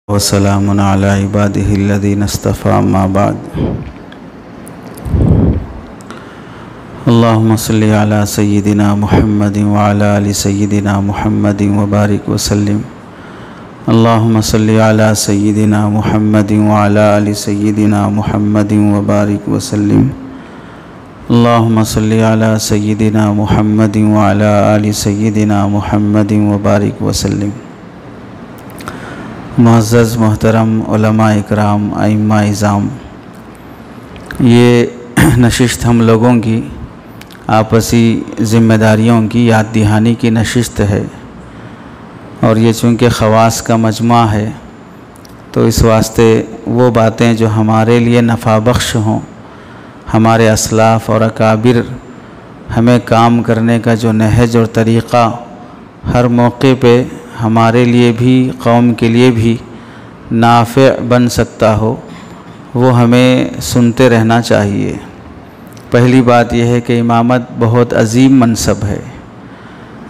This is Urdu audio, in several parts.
وسلام علی عباده الذین اصطفى اما بعد اللهم صل علی سیدنا محمد وعلی آل سیدنا محمد وبارک وسلم اللهم صل علی سیدنا محمد وعلی آل سیدنا محمد وبارک وسلم اللهم صل علی سیدنا محمد وعلی آل سیدنا محمد وبارک وسلم۔ معزز محترم علماء اکرام، ائمہ اعظام، یہ نشست ہم لوگوں کی آپسی ذمہ داریوں کی یاد دہانی کی نشست ہے، اور یہ چونکہ خواص کا مجمع ہے تو اس واسطے وہ باتیں جو ہمارے لیے نفع بخش ہوں، ہمارے اسلاف اور اکابر ہمیں کام کرنے کا جو نہج اور طریقہ ہر موقع پہ ہمارے لیے بھی قوم کے لیے بھی نافع بن سکتا ہو، وہ ہمیں سنتے رہنا چاہیے۔ پہلی بات یہ ہے کہ امامت بہت عظیم منصب ہے۔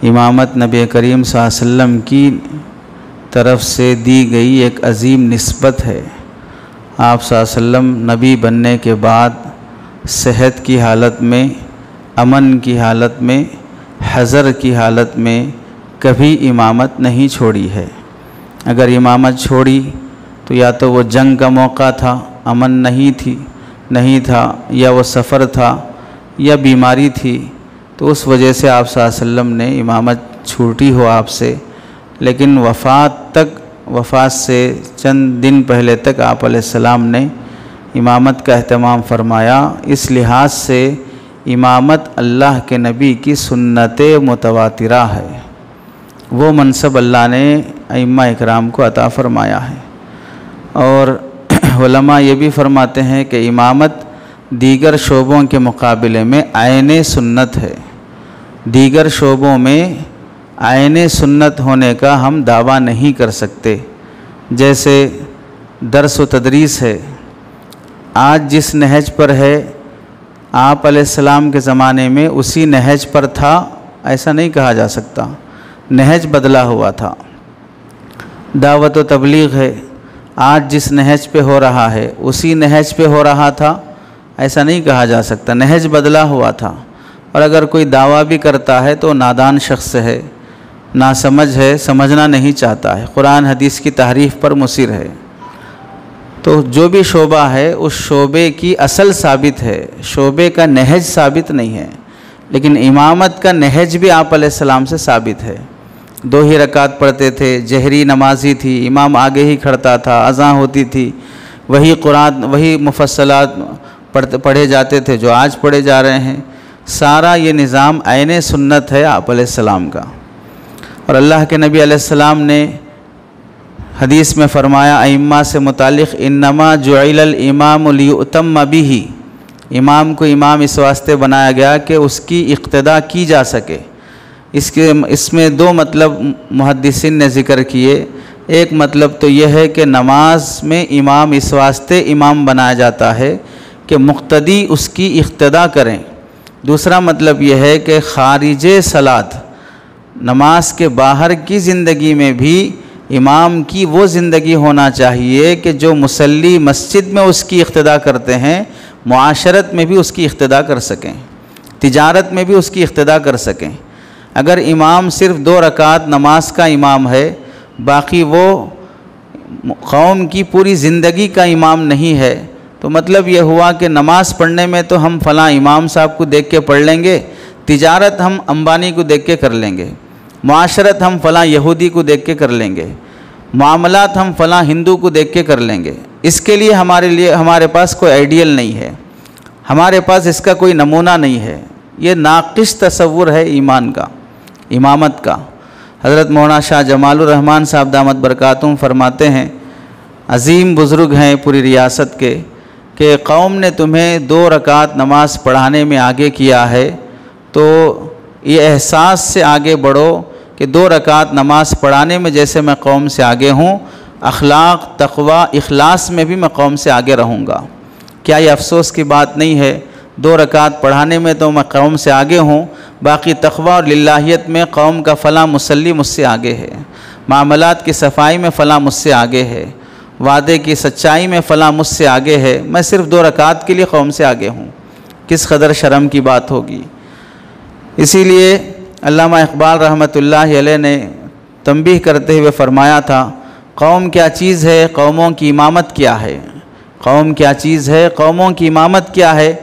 امامت نبی کریم صلی اللہ علیہ وسلم کی طرف سے دی گئی ایک عظیم نسبت ہے۔ آپ صلی اللہ علیہ وسلم نبی بننے کے بعد صحت کی حالت میں، امن کی حالت میں، حذر کی حالت میں کبھی امامت نہیں چھوڑی ہے۔ اگر امامت چھوڑی تو یا تو وہ جنگ کا موقع تھا، امن نہیں تھا، یا وہ سفر تھا، یا بیماری تھی، تو اس وجہ سے آپ صلی اللہ علیہ وسلم نے امامت چھوٹی ہو آپ سے، لیکن وفات سے چند دن پہلے تک آپ علیہ السلام نے امامت کا اہتمام فرمایا۔ اس لحاظ سے امامت اللہ کے نبی کی سنت متواترہ ہے، وہ منصب اللہ نے ائمہ اکرام کو عطا فرمایا ہے۔ اور علماء یہ بھی فرماتے ہیں کہ امامت دیگر شعبوں کے مقابلے میں عین سنت ہے۔ دیگر شعبوں میں عین سنت ہونے کا ہم دعویٰ نہیں کر سکتے، جیسے درس و تدریس ہے۔ آج جس نہج پر ہے آپ علیہ السلام کے زمانے میں اسی نہج پر تھا، ایسا نہیں کہا جا سکتا، نہج بدلا ہوا تھا۔ دعوت و تبلیغ ہے، آج جس نہج پہ ہو رہا ہے اسی نہج پہ ہو رہا تھا، ایسا نہیں کہا جا سکتا، نہج بدلا ہوا تھا۔ اور اگر کوئی دعویٰ بھی کرتا ہے تو نادان شخص ہے، ناسمجھ ہے، سمجھنا نہیں چاہتا ہے، قرآن حدیث کی تحریف پر مصر ہے۔ تو جو بھی شعبہ ہے اس شعبے کی اصل ثابت ہے، شعبے کا نہج ثابت نہیں ہے، لیکن امامت کا نہج بھی آپ علیہ السلام سے ثابت ہے۔ 2 ہی رکعت پڑھتے تھے، جہری نمازی تھی، امام آگے ہی کھڑتا تھا، اذان ہوتی تھی، وہی قرآن وہی مفصلات پڑھے جاتے تھے جو آج پڑھے جا رہے ہیں۔ سارا یہ نظام عین سنت ہے آپ علیہ السلام کا۔ اور اللہ کے نبی علیہ السلام نے حدیث میں فرمایا ائمہ سے متعلق، انما جعل الامام لیؤتم بہ، امام کو امام اس واسطے بنایا گیا کہ اس کی اقتداء کی جا سکے۔ اس میں 2 مطلب محدثین نے ذکر کیے۔ ایک مطلب تو یہ ہے کہ نماز میں امام اس واسطے امام بنایا جاتا ہے کہ مقتدی اس کی اقتداء کریں۔ دوسرا مطلب یہ ہے کہ خارج صلاۃ، نماز کے باہر کی زندگی میں بھی امام کی وہ زندگی ہونا چاہیے کہ جو مصلی مسجد میں اس کی اقتداء کرتے ہیں، معاشرت میں بھی اس کی اقتداء کر سکیں، تجارت میں بھی اس کی اقتداء کر سکیں۔ اگر امام صرف 2 رکعت نماز کا امام ہے، باقی وہ قوم کی پوری زندگی کا امام نہیں ہے، تو مطلب یہ ہوا کہ نماز پڑھنے میں تو ہم فلاں امام صاحب کو دیکھ کے پڑھ لیں گے، تجارت ہم امبانی کو دیکھ کے کر لیں گے، معاشرت ہم فلاں یہودی کو دیکھ کے کر لیں گے، معاملات ہم فلاں ہندو کو دیکھ کے کر لیں گے۔ اس کے لیے ہمارے پاس کوئی آئیڈیل نہیں ہے، ہمارے پاس اس کا کوئی نمونہ نہیں ہے۔ یہ ناقص تصور ہے ایمان کا، امامت کا۔ حضرت مولانا شاہ جمال الرحمن صاحب دامت برکاتہم فرماتے ہیں، عظیم بزرگ ہیں پوری ریاست کے، کہ قوم نے تمہیں 2 رکعت نماز پڑھانے میں آگے کیا ہے، تو یہ احساس سے آگے بڑھو کہ 2 رکعت نماز پڑھانے میں جیسے میں قوم سے آگے ہوں، اخلاق، تقوی، اخلاص میں بھی میں قوم سے آگے رہوں گا۔ کیا یہ افسوس کی بات نہیں ہے؟ 2 رکعت پڑھانے میں تو میں قوم سے آگے ہوں، باقی تقوی اور للہیت میں قوم کا فلاں مصلی مجھ سے آگے ہے، معاملات کی صفائی میں فلاں مجھ سے آگے ہے، وعدے کی سچائی میں فلاں مجھ سے آگے ہے، میں صرف 2 رکعت کے لیے قوم سے آگے ہوں، کس قدر شرم کی بات ہوگی۔ اسی لیے علامہ اقبال رحمۃ اللہ علیہ نے تنبیہ کرتے ہوئے فرمایا تھا، قوم کیا چیز ہے، قوموں کی امامت کیا ہے، قوم کیا چیز ہے، قوموں کی امامت کیا ہے،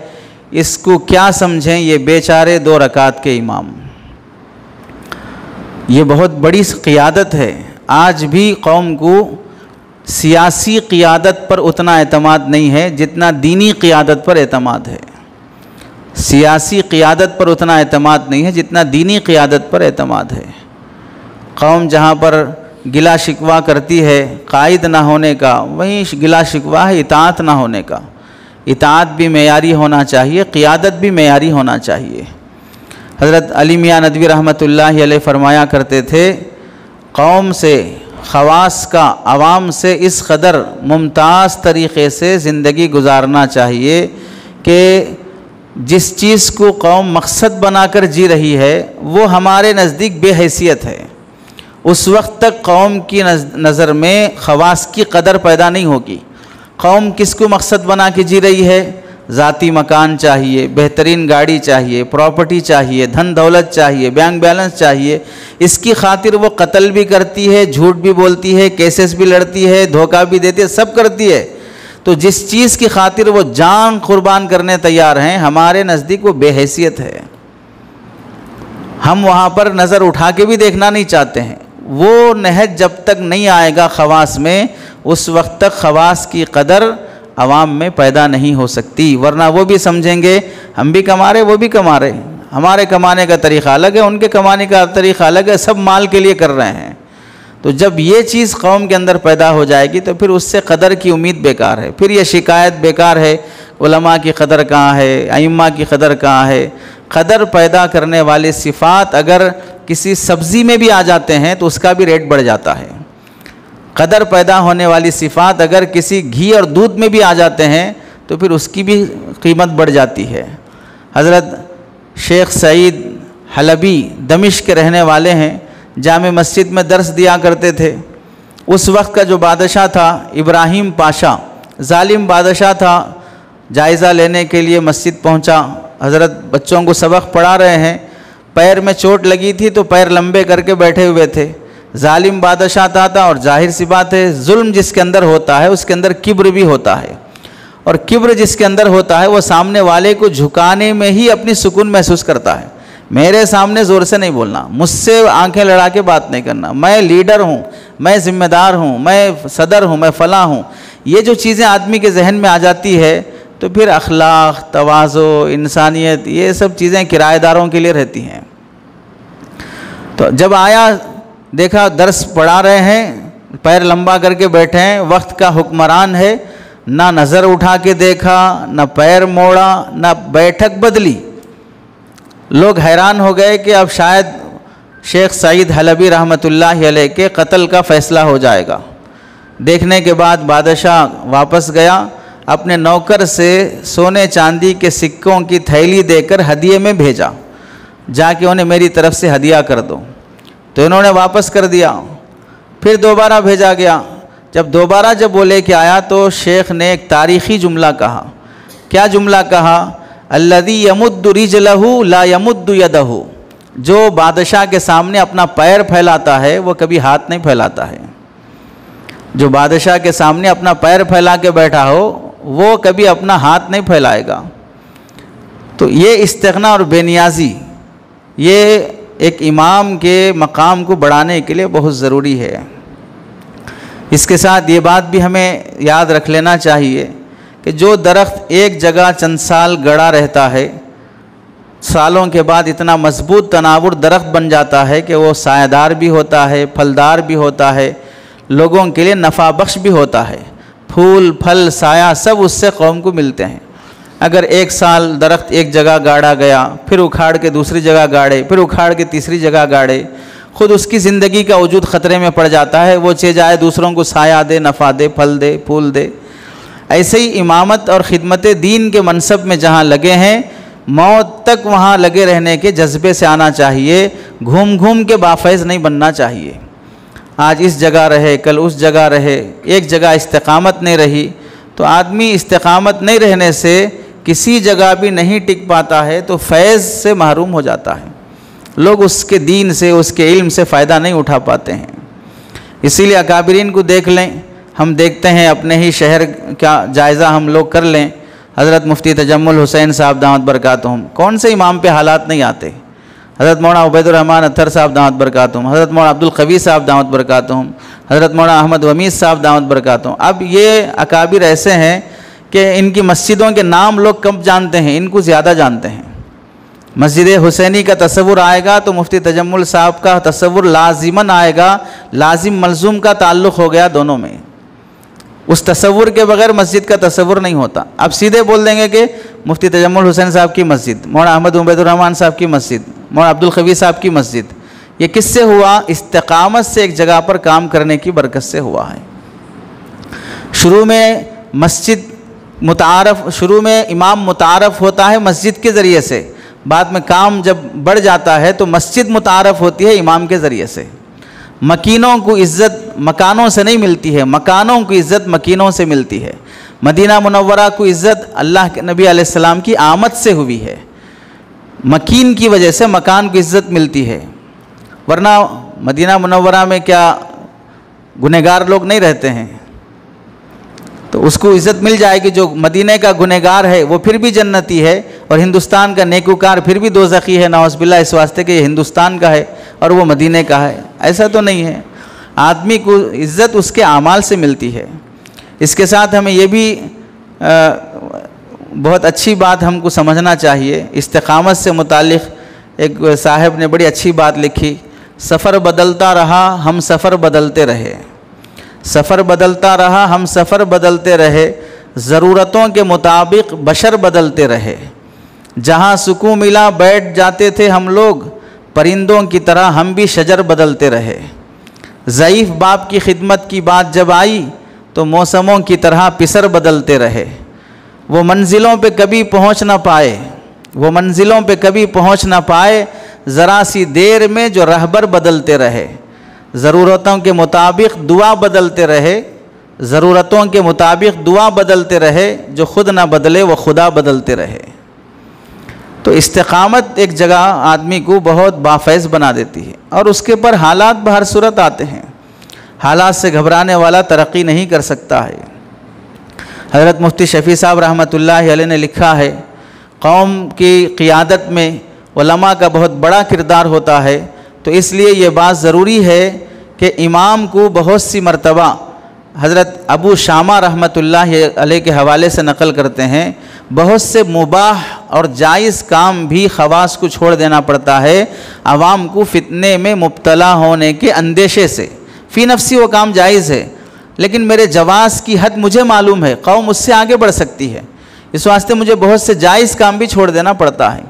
اس کو کیا سمجھیں یہ بیچارے 2 رکعت کے امام۔ یہ بہت بڑی قیادت ہے۔ آج بھی قوم کو سیاسی قیادت پر اتنا اعتماد نہیں ہے جتنا دینی قیادت پر اعتماد ہے۔ سیاسی قیادت پر اتنا اعتماد نہیں ہے جتنا دینی قیادت پر اعتماد ہے۔ قوم جہاں پر گلا شکوہ کرتی ہے قائد نہ ہونے کا، وہیں گلا شکوہ ہے اطاعت نہ ہونے کا۔ اطاعت بھی معیاری ہونا چاہیے، قیادت بھی معیاری ہونا چاہیے۔ حضرت علی میاں ندوی رحمۃ اللہ علیہ فرمایا کرتے تھے، قوم سے، خواص کا عوام سے اس قدر ممتاز طریقے سے زندگی گزارنا چاہیے کہ جس چیز کو قوم مقصد بنا کر جی رہی ہے وہ ہمارے نزدیک بے حیثیت ہے۔ اس وقت تک قوم کی نظر میں خواص کی قدر پیدا نہیں ہوگی۔ قوم کس کو مقصد بنا کے جی رہی ہے؟ ذاتی مکان چاہیے، بہترین گاڑی چاہیے، پراپرٹی چاہیے، دھن دولت چاہیے، بینک بیلنس چاہیے۔ اس کی خاطر وہ قتل بھی کرتی ہے، جھوٹ بھی بولتی ہے، کیسز بھی لڑتی ہے، دھوکہ بھی دیتی ہے، سب کرتی ہے۔ تو جس چیز کی خاطر وہ جان قربان کرنے تیار ہیں، ہمارے نزدیک وہ بے حیثیت ہے۔ ہم وہاں پر نظر اٹھا کے بھی دیکھنا نہیں چاہتے ہیں۔ وہ نہج جب تک نہیں آئے گا خواص میں، اس وقت تک خواص کی قدر عوام میں پیدا نہیں ہو سکتی، ورنہ وہ بھی سمجھیں گے ہم بھی کما رہے وہ بھی کما رہے، ہمارے کمانے کا طریقہ الگ ہے، ان کے کمانے کا طریقہ الگ ہے، سب مال کے لیے کر رہے ہیں۔ تو جب یہ چیز قوم کے اندر پیدا ہو جائے گی تو پھر اس سے قدر کی امید بیکار ہے، پھر یہ شکایت بیکار ہے، علماء کی قدر کہاں ہے، ائمہ کی قدر کہاں ہے۔ قدر پیدا کرنے والے صفات اگر کسی سبزی میں بھی آ جاتے ہیں تو اس کا بھی ریٹ بڑھ جاتا ہے۔ قدر پیدا ہونے والی صفات اگر کسی گھی اور دودھ میں بھی آ جاتے ہیں تو پھر اس کی بھی قیمت بڑھ جاتی ہے۔ حضرت شیخ سعید حلبی دمشق کے رہنے والے ہیں، جامع مسجد میں درس دیا کرتے تھے۔ اس وقت کا جو بادشاہ تھا ابراہیم پاشا، ظالم بادشاہ تھا، جائزہ لینے کے لیے مسجد پہنچا۔ حضرت بچوں کو سبق پڑھا رہے ہیں، پیر میں چوٹ لگی تھی تو پیر لمبے کر کے بیٹھے ہوئے تھے۔ ظالم بادشاہ تھا اور ظاہر سی بات ہے ظلم جس کے اندر ہوتا ہے اس کے اندر کبر بھی ہوتا ہے، اور کبر جس کے اندر ہوتا ہے وہ سامنے والے کو جھکانے میں ہی اپنی سکون محسوس کرتا ہے۔ میرے سامنے زور سے نہیں بولنا، مجھ سے آنکھیں لڑا کے بات نہیں کرنا، میں لیڈر ہوں، میں ذمہ دار ہوں، میں صدر ہوں، میں فلاں ہوں۔ یہ جو چیزیں آدمی کے ذہن میں آ جاتی ہے تو پھر اخلاق، تواضع، انسانیت، یہ سب چیزیں کرایہ داروں کے لیے رہتی ہیں۔ تو جب آیا دیکھا درس پڑھا رہے ہیں، پیر لمبا کر کے بیٹھے ہیں، وقت کا حکمران ہے، نہ نظر اٹھا کے دیکھا، نہ پیر موڑا، نہ بیٹھک بدلی۔ لوگ حیران ہو گئے کہ اب شاید شیخ سعید حلبی رحمۃ اللہ علیہ کے قتل کا فیصلہ ہو جائے گا۔ دیکھنے کے بعد بادشاہ واپس گیا، اپنے نوکر سے سونے چاندی کے سکوں کی تھیلی دے کر ہدیے میں بھیجا، جا کے انہیں میری طرف سے ہدیہ کر دو۔ تو انہوں نے واپس کر دیا۔ پھر دوبارہ بھیجا گیا، جب وہ لے کے آیا تو شیخ نے ایک تاریخی جملہ کہا۔ کیا جملہ کہا؟ الذی یمد رجلہ لا یمد یدہ، جو بادشاہ کے سامنے اپنا پیر پھیلاتا ہے وہ کبھی ہاتھ نہیں پھیلاتا ہے۔ جو بادشاہ کے سامنے اپنا پیر پھیلا کے بیٹھا ہو وہ کبھی اپنا ہاتھ نہیں پھیلائے گا۔ تو یہ استغنا اور بے نیازی، یہ ایک امام کے مقام کو بڑھانے کے لیے بہت ضروری ہے۔ اس کے ساتھ یہ بات بھی ہمیں یاد رکھ لینا چاہیے کہ جو درخت ایک جگہ چند سال گڑا رہتا ہے، سالوں کے بعد اتنا مضبوط تناور درخت بن جاتا ہے کہ وہ سایہ دار بھی ہوتا ہے، پھلدار بھی ہوتا ہے، لوگوں کے لیے نفع بخش بھی ہوتا ہے، پھول پھل سایہ سب اس سے قوم کو ملتے ہیں۔ اگر ایک سال درخت ایک جگہ گاڑا گیا، پھر اکھاڑ کے دوسری جگہ گاڑے، پھر اکھاڑ کے تیسری جگہ گاڑے، خود اس کی زندگی کا وجود خطرے میں پڑ جاتا ہے، وہ جائے دوسروں کو سایہ دے، نفع دے، پھل دے، پھول دے۔ ایسے ہی امامت اور خدمت دین کے منصب میں جہاں لگے ہیں، موت تک وہاں لگے رہنے کے جذبے سے آنا چاہیے، گھوم گھوم کے بافیض نہیں بننا چاہیے۔ آج اس جگہ رہے کل اس جگہ رہے، ایک جگہ استقامت نہیں رہی، تو آدمی استقامت نہیں رہنے سے کسی جگہ بھی نہیں ٹک پاتا ہے، تو فیض سے محروم ہو جاتا ہے، لوگ اس کے دین سے اس کے علم سے فائدہ نہیں اٹھا پاتے ہیں۔ اسی لیے اکابرین کو دیکھ لیں، ہم دیکھتے ہیں اپنے ہی شہر کا جائزہ ہم لوگ کر لیں، حضرت مفتی تجمل حسین صاحب دامت برکاتہم، کون سے امام پہ حالات نہیں آتے؟ حضرت مولانا عبید الرحمن اطہر صاحب دامت برکاتہم، حضرت مولانا عبد القوی صاحب دامت برکاتہم، حضرت مولانا احمد ومیز صاحب دامت برکاتہم۔ اب یہ اکابر ایسے ہیں کہ ان کی مسجدوں کے نام لوگ کم جانتے ہیں، ان کو زیادہ جانتے ہیں۔ مسجد حسینی کا تصور آئے گا تو مفتی تجمل صاحب کا تصور لازماً آئے گا، لازم ملزوم کا تعلق ہو گیا دونوں میں، اس تصور کے بغیر مسجد کا تصور نہیں ہوتا۔ اب سیدھے بول دیں گے کہ مفتی تجمل حسین صاحب کی مسجد، مولانا احمد عبید الرحمن صاحب کی مسجد، مولانا عبد القوی صاحب کی مسجد، یہ کس سے ہوا؟ استقامت سے ایک جگہ پر کام کرنے کی برکت سے ہوا ہے۔ شروع میں مسجد شروع میں امام متعارف ہوتا ہے مسجد کے ذریعے سے، بعد میں کام جب بڑھ جاتا ہے تو مسجد متعارف ہوتی ہے امام کے ذریعے سے۔ مکینوں کو عزت مکانوں سے نہیں ملتی ہے، مکانوں کو عزت مکینوں سے ملتی ہے۔ مدینہ منورہ کو عزت اللہ کے نبی علیہ السلام کی آمد سے ہوئی ہے، مکین کی وجہ سے مکان کو عزت ملتی ہے، ورنہ مدینہ منورہ میں کیا گنہگار لوگ نہیں رہتے ہیں؟ تو اس کو عزت مل جائے گی۔ جو مدینہ کا گنہگار ہے وہ پھر بھی جنتی ہے، اور ہندوستان کا نیکوکار پھر بھی دوزخی ہے، نعوذ باللہ، اس واسطے کہ یہ ہندوستان کا ہے اور وہ مدینہ کا ہے۔ ایسا تو نہیں ہے، آدمی کو عزت اس کے اعمال سے ملتی ہے۔ اس کے ساتھ ہمیں یہ بھی بہت اچھی بات ہم کو سمجھنا چاہیے، استقامت سے متعلق ایک صاحب نے بڑی اچھی بات لکھی، سفر بدلتا رہا ہم سفر بدلتے رہے، سفر بدلتا رہا ہم سفر بدلتے رہے، ضرورتوں کے مطابق بشر بدلتے رہے، جہاں سکون ملا بیٹھ جاتے تھے ہم لوگ، پرندوں کی طرح ہم بھی شجر بدلتے رہے، ضعیف باپ کی خدمت کی بات جب آئی تو موسموں کی طرح پسر بدلتے رہے، وہ منزلوں پہ کبھی پہنچ نہ پائے، وہ منزلوں پہ کبھی پہنچ نہ پائے، ذرا سی دیر میں جو رہبر بدلتے رہے، ضرورتوں کے مطابق دعا بدلتے رہے، ضرورتوں کے مطابق دعا بدلتے رہے، جو خود نہ بدلے وہ خدا بدلتے رہے۔ تو استقامت ایک جگہ آدمی کو بہت بافیض بنا دیتی ہے، اور اس کے پر حالات بہر صورت آتے ہیں، حالات سے گھبرانے والا ترقی نہیں کر سکتا ہے۔ حضرت مفتی شفیع صاحب رحمۃ اللہ علیہ نے لکھا ہے، قوم کی قیادت میں علماء کا بہت بڑا کردار ہوتا ہے، تو اس لیے یہ بات ضروری ہے کہ امام کو بہت سی مرتبہ حضرت ابو شامہ رحمۃ اللہ علیہ کے حوالے سے نقل کرتے ہیں، بہت سے مباح اور جائز کام بھی خواص کو چھوڑ دینا پڑتا ہے عوام کو فتنے میں مبتلا ہونے کے اندیشے سے۔ فی نفسی وہ کام جائز ہے، لیکن میرے جواز کی حد مجھے معلوم ہے، قوم اس سے آگے بڑھ سکتی ہے، اس واسطے مجھے بہت سے جائز کام بھی چھوڑ دینا پڑتا ہے۔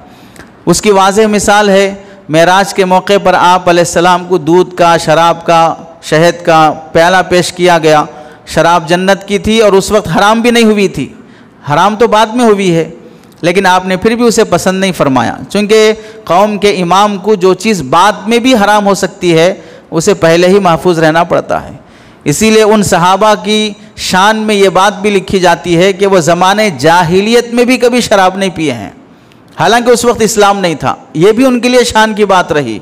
اس کی واضح مثال ہے، معراج کے موقع پر آپ علیہ السلام کو دودھ کا، شراب کا، شہد کا پیالہ پیش کیا گیا۔ شراب جنت کی تھی اور اس وقت حرام بھی نہیں ہوئی تھی، حرام تو بعد میں ہوئی ہے، لیکن آپ نے پھر بھی اسے پسند نہیں فرمایا، چونکہ قوم کے امام کو جو چیز بعد میں بھی حرام ہو سکتی ہے اسے پہلے ہی محفوظ رہنا پڑتا ہے۔ اسی لیے ان صحابہ کی شان میں یہ بات بھی لکھی جاتی ہے کہ وہ زمانے جاہلیت میں بھی کبھی شراب نہیں پیے ہیں، حالانکہ اس وقت اسلام نہیں تھا، یہ بھی ان کے لیے شان کی بات رہی۔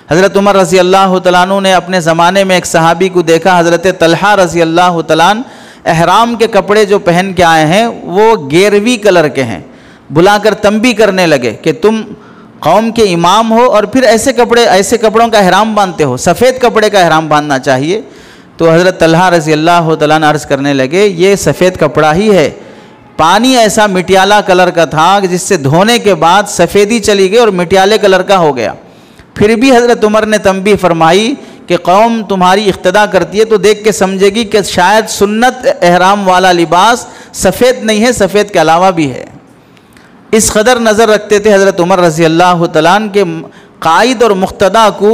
حضرت عمر رضی اللہ تعالیٰ عنہ نے اپنے زمانے میں ایک صحابی کو دیکھا، حضرت طلحہ رضی اللہ تعالیٰ عنہ، احرام کے کپڑے جو پہن کے آئے ہیں وہ گیروی کلر کے ہیں، بلا کر تنبیہ کرنے لگے کہ تم قوم کے امام ہو اور پھر ایسے کپڑوں کا احرام باندھتے ہو، سفید کپڑے کا احرام باندھنا چاہیے۔ تو حضرت طلحہ رضی اللہ تعالیٰ عنہ عرض کرنے لگے، یہ سفید کپڑا ہی ہے، پانی ایسا مٹیالہ کلر کا تھا کہ جس سے دھونے کے بعد سفیدی چلی گئی اور مٹیالے کلر کا ہو گیا۔ پھر بھی حضرت عمر نے تنبیہ فرمائی کہ قوم تمہاری اقتدا کرتی ہے تو دیکھ کے سمجھے گی کہ شاید سنت احرام والا لباس سفید نہیں ہے، سفید کے علاوہ بھی ہے۔ اس قدر نظر رکھتے تھے حضرت عمر رضی اللہ تعالیٰ عنہ کے قائد اور مقتدا کو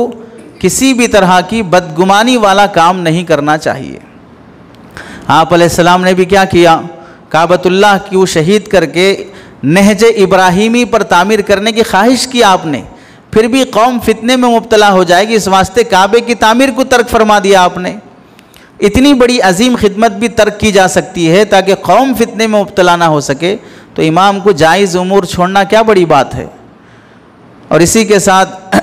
کسی بھی طرح کی بدگمانی والا کام نہیں کرنا چاہیے۔ آپ علیہ السلام نے بھی کیا کیا؟ کعبۃ اللہ کو شہید کر کے نہج ابراہیمی پر تعمیر کرنے کی خواہش کی آپ نے، پھر بھی قوم فتنے میں مبتلا ہو جائے گی، اس واسطے کعبے کی تعمیر کو ترک فرما دیا آپ نے۔ اتنی بڑی عظیم خدمت بھی ترک کی جا سکتی ہے تاکہ قوم فتنے میں مبتلا نہ ہو سکے، تو امام کو جائز امور چھوڑنا کیا بڑی بات ہے۔ اور اسی کے ساتھ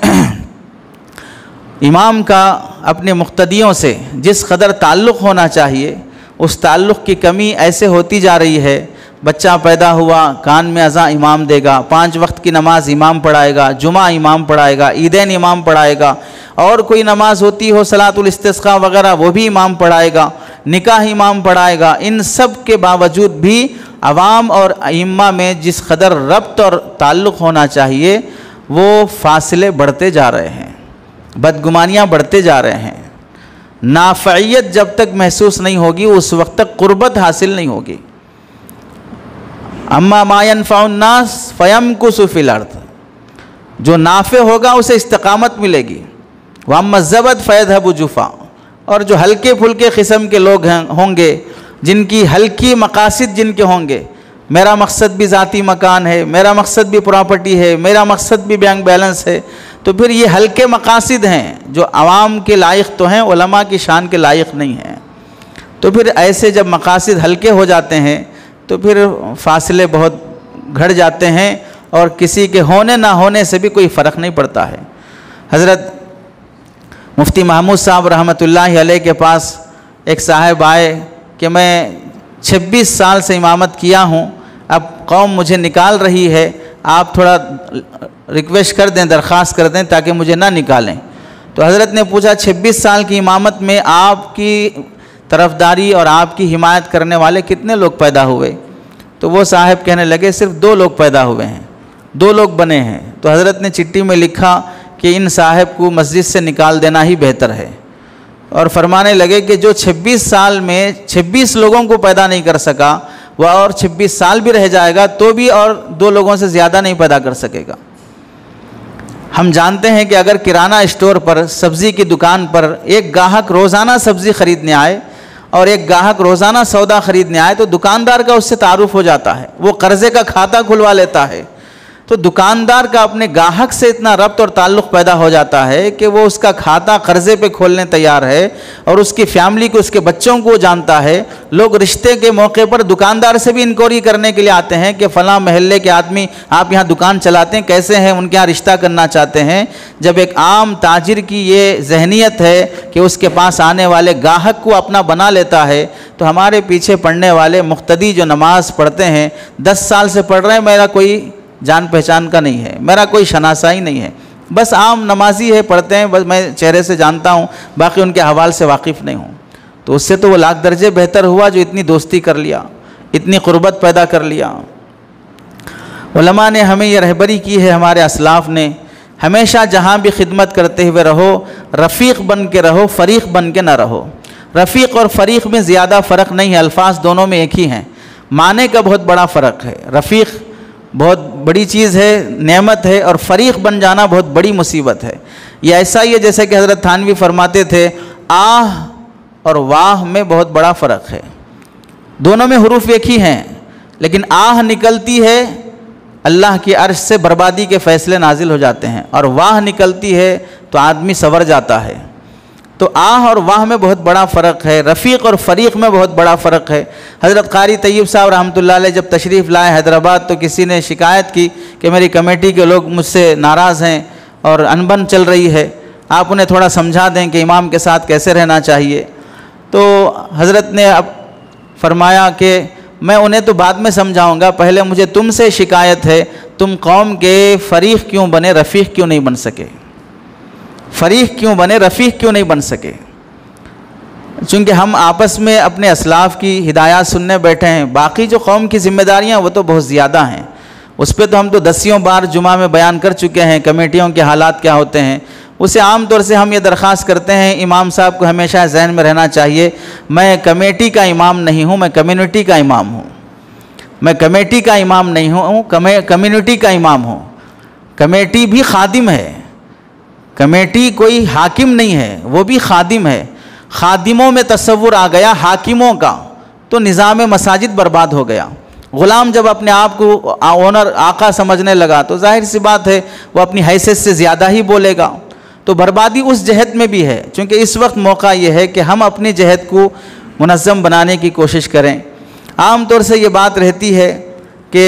امام کا اپنے مقتدیوں سے جس قدر تعلق ہونا چاہیے اس تعلق کی کمی ایسے ہوتی جا رہی ہے۔ بچہ پیدا ہوا، کان میں اذان امام دے گا، 5 وقت کی نماز امام پڑھائے گا، جمعہ امام پڑھائے گا، عیدین امام پڑھائے گا، اور کوئی نماز ہوتی ہو صلاۃ الاستسقاء وغیرہ وہ بھی امام پڑھائے گا، نکاح امام پڑھائے گا۔ ان سب کے باوجود بھی عوام اور ائمہ میں جس قدر ربط اور تعلق ہونا چاہیے وہ فاصلے بڑھتے جا رہے ہیں، بدگمانیاں بڑھتے جا رہے ہیں۔ نافعیت جب تک محسوس نہیں ہوگی اس وقت تک قربت حاصل نہیں ہوگی۔ اما ما ينفع الناس فيمكث في الارض، جو نافع ہوگا اسے استقامت ملے گی۔ واما الزبد فيذهب جفا، اور جو ہلکے پھلکے قسم کے لوگ ہوں گے، جن کی ہلکی مقاصد جن کے ہوں گے، میرا مقصد بھی ذاتی مکان ہے، میرا مقصد بھی پراپرٹی ہے، میرا مقصد بھی بینک بیلنس ہے، تو پھر یہ ہلکے مقاصد ہیں جو عوام کے لائق تو ہیں، علماء کی شان کے لائق نہیں ہیں۔ تو پھر ایسے جب مقاصد ہلکے ہو جاتے ہیں تو پھر فاصلے بہت گھٹ جاتے ہیں، اور کسی کے ہونے نہ ہونے سے بھی کوئی فرق نہیں پڑتا ہے۔ حضرت مفتی محمود صاحب رحمۃ اللہ علیہ کے پاس ایک صاحب آئے کہ میں 26 سال سے امامت کیا ہوں، اب قوم مجھے نکال رہی ہے، آپ تھوڑا ریکویسٹ کر دیں، درخواست کر دیں تاکہ مجھے نہ نکالیں۔ تو حضرت نے پوچھا 26 سال کی امامت میں آپ کی طرفداری اور آپ کی حمایت کرنے والے کتنے لوگ پیدا ہوئے؟ تو وہ صاحب کہنے لگے صرف 2 لوگ پیدا ہوئے ہیں، 2 لوگ بنے ہیں۔ تو حضرت نے چٹھی میں لکھا کہ ان صاحب کو مسجد سے نکال دینا ہی بہتر ہے، اور فرمانے لگے کہ جو 26 سال میں 26 لوگوں کو پیدا نہیں کر سکا وہ اور 26 سال بھی رہ جائے گا تو بھی اور 2 لوگوں سے زیادہ نہیں پیدا کر سکے گا۔ ہم جانتے ہیں کہ اگر کرانہ اسٹور پر، سبزی کی دکان پر ایک گاہک روزانہ سبزی خریدنے آئے اور ایک گاہک روزانہ سودا خریدنے آئے تو دکاندار کا اس سے تعارف ہو جاتا ہے، وہ قرضے کا کھاتہ کھلوا لیتا ہے۔ تو دکاندار کا اپنے گاہک سے اتنا ربط اور تعلق پیدا ہو جاتا ہے کہ وہ اس کا کھاتہ قرضے پہ کھولنے تیار ہے، اور اس کی فیملی کو، اس کے بچوں کو جانتا ہے۔ لوگ رشتے کے موقع پر دکاندار سے بھی انکوائری کرنے کے لیے آتے ہیں کہ فلاں محلے کے آدمی آپ یہاں دکان چلاتے ہیں، کیسے ہیں، ان کے یہاں رشتہ کرنا چاہتے ہیں۔ جب ایک عام تاجر کی یہ ذہنیت ہے کہ اس کے پاس آنے والے گاہک کو اپنا بنا لیتا ہے، تو ہمارے پیچھے پڑھنے والے مقتدی جو نماز پڑھتے ہیں 10 سال سے پڑھ رہے ہیں، میرا کوئی جان پہچان کا نہیں ہے، میرا کوئی شناسائی نہیں ہے، بس عام نمازی ہے، پڑھتے ہیں، بس میں چہرے سے جانتا ہوں، باقی ان کے حوال سے واقف نہیں ہوں۔ تو اس سے تو وہ لاکھ درجے بہتر ہوا جو اتنی دوستی کر لیا، اتنی قربت پیدا کر لیا۔ علماء نے ہمیں یہ رہبری کی ہے، ہمارے اسلاف نے، ہمیشہ جہاں بھی خدمت کرتے ہوئے رہو، رفیق بن کے رہو، فریق بن کے نہ رہو۔ رفیق اور فریق میں زیادہ فرق نہیں ہے، الفاظ دونوں میں ایک ہی ہیں، معنی کا بہت بڑا فرق ہے۔ رفیق بہت بڑی چیز ہے، نعمت ہے، اور فریق بن جانا بہت بڑی مصیبت ہے۔ یہ ایسا ہی ہے جیسے کہ حضرت تھانوی فرماتے تھے، آہ اور واہ میں بہت بڑا فرق ہے۔ دونوں میں حروف ایک ہی ہیں، لیکن آہ نکلتی ہے اللہ کی عرش سے بربادی کے فیصلے نازل ہو جاتے ہیں، اور واہ نکلتی ہے تو آدمی سنور جاتا ہے۔ تو آہ اور واہ میں بہت بڑا فرق ہے، رفیق اور فریق میں بہت بڑا فرق ہے۔ حضرت قاری طیب صاحب رحمۃ اللہ علیہ جب تشریف لائے حیدرآباد تو کسی نے شکایت کی کہ میری کمیٹی کے لوگ مجھ سے ناراض ہیں اور انبن چل رہی ہے، آپ انہیں تھوڑا سمجھا دیں کہ امام کے ساتھ کیسے رہنا چاہیے۔ تو حضرت نے اب فرمایا کہ میں انہیں تو بعد میں سمجھاؤں گا، پہلے مجھے تم سے شکایت ہے، تم قوم کے فریق کیوں بنے، رفیق کیوں نہیں بن سکے؟ فریق کیوں بنے، رفیق کیوں نہیں بن سکے؟ چونکہ ہم آپس میں اپنے اسلاف کی ہدایات سننے بیٹھے ہیں، باقی جو قوم کی ذمہ داریاں وہ تو بہت زیادہ ہیں، اس پہ تو ہم تو 10 بار جمعہ میں بیان کر چکے ہیں، کمیٹیوں کے حالات کیا ہوتے ہیں۔ اسے عام طور سے ہم یہ درخواست کرتے ہیں، امام صاحب کو ہمیشہ ذہن میں رہنا چاہیے، میں کمیٹی کا امام نہیں ہوں، میں کمیونٹی کا امام ہوں۔ میں کمیٹی کا امام نہیں ہوں، کمیونٹی کا امام ہوں۔ کمیٹی بھی خادم ہے، کمیٹی کوئی حاکم نہیں ہے، وہ بھی خادم ہے۔ خادموں میں تصور آ گیا حاکموں کا تو نظام مساجد برباد ہو گیا۔ غلام جب اپنے آپ کو اونر آقا سمجھنے لگا تو ظاہر سی بات ہے وہ اپنی حیثیت سے زیادہ ہی بولے گا. تو بربادی اس جہت میں بھی ہے، چونکہ اس وقت موقع یہ ہے کہ ہم اپنی جہت کو منظم بنانے کی کوشش کریں. عام طور سے یہ بات رہتی ہے کہ